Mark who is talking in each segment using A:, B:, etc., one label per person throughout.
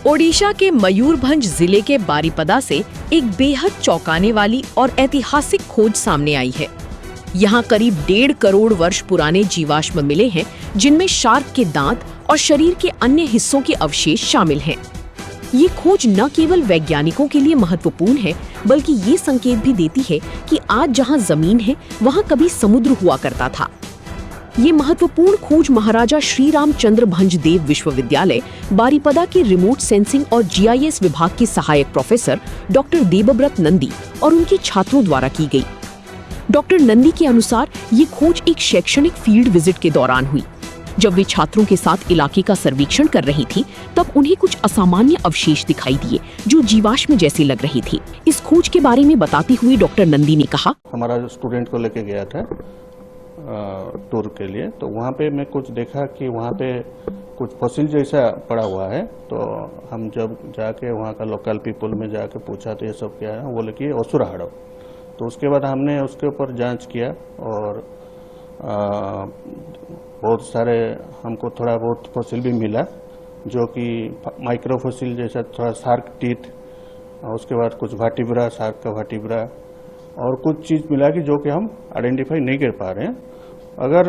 A: ओडिशा के मयूरभंज जिले के बारिपदा से एक बेहद चौंकाने वाली और ऐतिहासिक खोज सामने आई है। यहाँ करीब 1.5 करोड़ वर्ष पुराने जीवाश्म मिले हैं, जिनमें शार्क के दांत और शरीर के अन्य हिस्सों के अवशेष शामिल हैं। ये खोज न केवल वैज्ञानिकों के लिए महत्वपूर्ण है, बल्कि ये संकेत भी देती है कि आज जहाँ जमीन है, वहाँ कभी समुद्र हुआ करता था। ये महत्वपूर्ण खोज महाराजा श्री रामचंद्र भंजदेव विश्वविद्यालय बारिपदा के रिमोट सेंसिंग और GIS विभाग के सहायक प्रोफेसर डॉक्टर देबव्रत नंदी और उनके छात्रों द्वारा की गई। डॉक्टर नंदी के अनुसार ये खोज एक शैक्षणिक फील्ड विजिट के दौरान हुई। जब वे छात्रों के साथ इलाके का सर्वेक्षण कर रही थी, तब उन्हें कुछ असामान्य अवशेष दिखाई दिए जो जीवाश्म जैसे लग रही थी। इस खोज के बारे में बताती हुई डॉक्टर नंदी ने कहा,
B: हमारा स्टूडेंट को लेके गया था टूर के लिए, तो वहाँ पे मैं कुछ देखा कि वहाँ पे कुछ फॉसिल जैसा पड़ा हुआ है। तो हम जब जाके वहाँ का लोकल पीपल में जाके पूछा तो ये सब क्या है, वो बोले कि असुरा हड़ो। तो उसके बाद हमने उसके ऊपर जांच किया और बहुत सारे हमको थोड़ा बहुत फॉसिल भी मिला, जो कि माइक्रो फॉसिल जैसा थोड़ा शार्क टीथ, उसके बाद कुछ वर्टिब्रा, शार्क का वर्टिब्रा और कुछ चीज़ मिला कि जो कि हम आइडेंटिफाई नहीं कर पा रहे हैं। अगर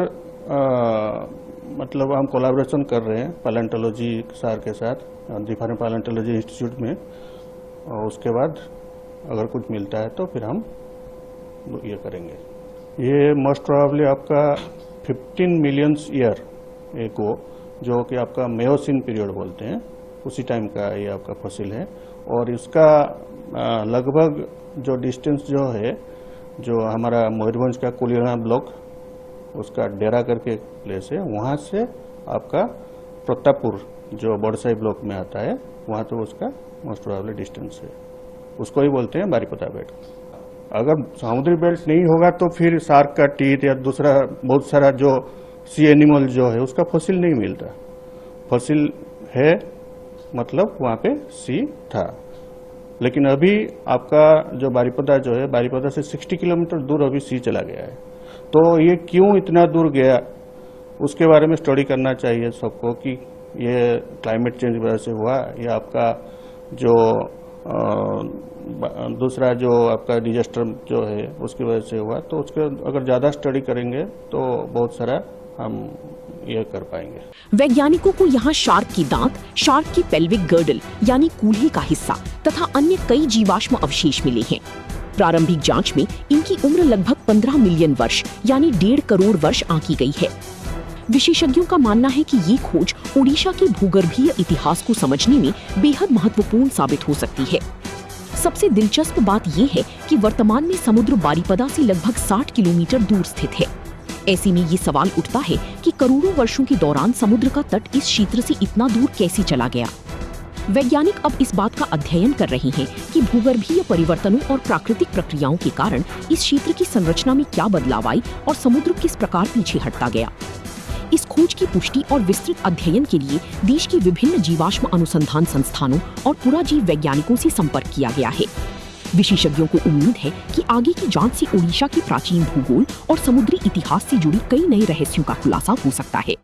B: मतलब हम कोलैबोरेशन कर रहे हैं पैलेंटोलॉजी सर के साथ, डिफरेंट पैलेंटोलॉजी इंस्टीट्यूट में, और उसके बाद अगर कुछ मिलता है तो फिर हम ये करेंगे। ये मोस्ट प्रोबेबली आपका 15 मिलियन ईयर एगो, जो कि आपका मेयोसिन पीरियड बोलते हैं, उसी टाइम का ये आपका फॉसिल है। और इसका लगभग जो डिस्टेंस जो है, जो हमारा मयूरभंज का कुलियाना ब्लॉक, उसका डेरा करके प्लेस है, वहाँ से आपका प्रतापपुर जो बड़साई ब्लॉक में आता है, वहाँ तो उसका मोस्ट प्रोबेबली डिस्टेंस है। उसको ही बोलते हैं बारिपदा बेल्ट। अगर समुद्री बेल्ट नहीं होगा तो फिर शार्क का टीथ या दूसरा बहुत सारा जो सी एनिमल जो है उसका फॉसिल नहीं मिलता। फॉसिल है मतलब वहाँ पे सी था। लेकिन अभी आपका जो बारिपदा जो है, बारिपदा से 60 किलोमीटर दूर अभी सी चला गया है। तो ये क्यों इतना दूर गया, उसके बारे में स्टडी करना चाहिए सबको कि ये क्लाइमेट चेंज की वजह से हुआ या आपका जो दूसरा जो आपका डिजास्टर जो है उसकी वजह से हुआ। तो उसके अगर ज़्यादा स्टडी करेंगे तो बहुत सारा हम ये कर पाएंगे।
A: वैज्ञानिकों को यहाँ शार्क की दांत, शार्क की पेल्विक गर्डल यानी कूल्हे का हिस्सा तथा अन्य कई जीवाश्म अवशेष मिले हैं। प्रारंभिक जांच में इनकी उम्र लगभग 15 मिलियन वर्ष यानी 1.5 करोड़ वर्ष आंकी गई है। विशेषज्ञों का मानना है कि ये खोज ओडिशा के भूगर्भीय इतिहास को समझने में बेहद महत्वपूर्ण साबित हो सकती है। सबसे दिलचस्प बात ये है कि वर्तमान में समुद्र बारिपदा से लगभग 60 किलोमीटर दूर स्थित है। ऐसे में ये सवाल उठता है कि करोड़ों वर्षों के दौरान समुद्र का तट इस क्षेत्र से इतना दूर कैसे चला गया। वैज्ञानिक अब इस बात का अध्ययन कर रहे हैं कि भूगर्भीय परिवर्तनों और प्राकृतिक प्रक्रियाओं के कारण इस क्षेत्र की संरचना में क्या बदलाव आई और समुद्र किस प्रकार पीछे हटता गया। इस खोज की पुष्टि और विस्तृत अध्ययन के लिए देश के विभिन्न जीवाश्म अनुसंधान संस्थानों और पुराजीव वैज्ञानिकों से संपर्क किया गया है। विशेषज्ञों को उम्मीद है कि आगे की जांच से ओडिशा के प्राचीन भूगोल और समुद्री इतिहास से जुड़ी कई नए रहस्यों का खुलासा हो सकता है।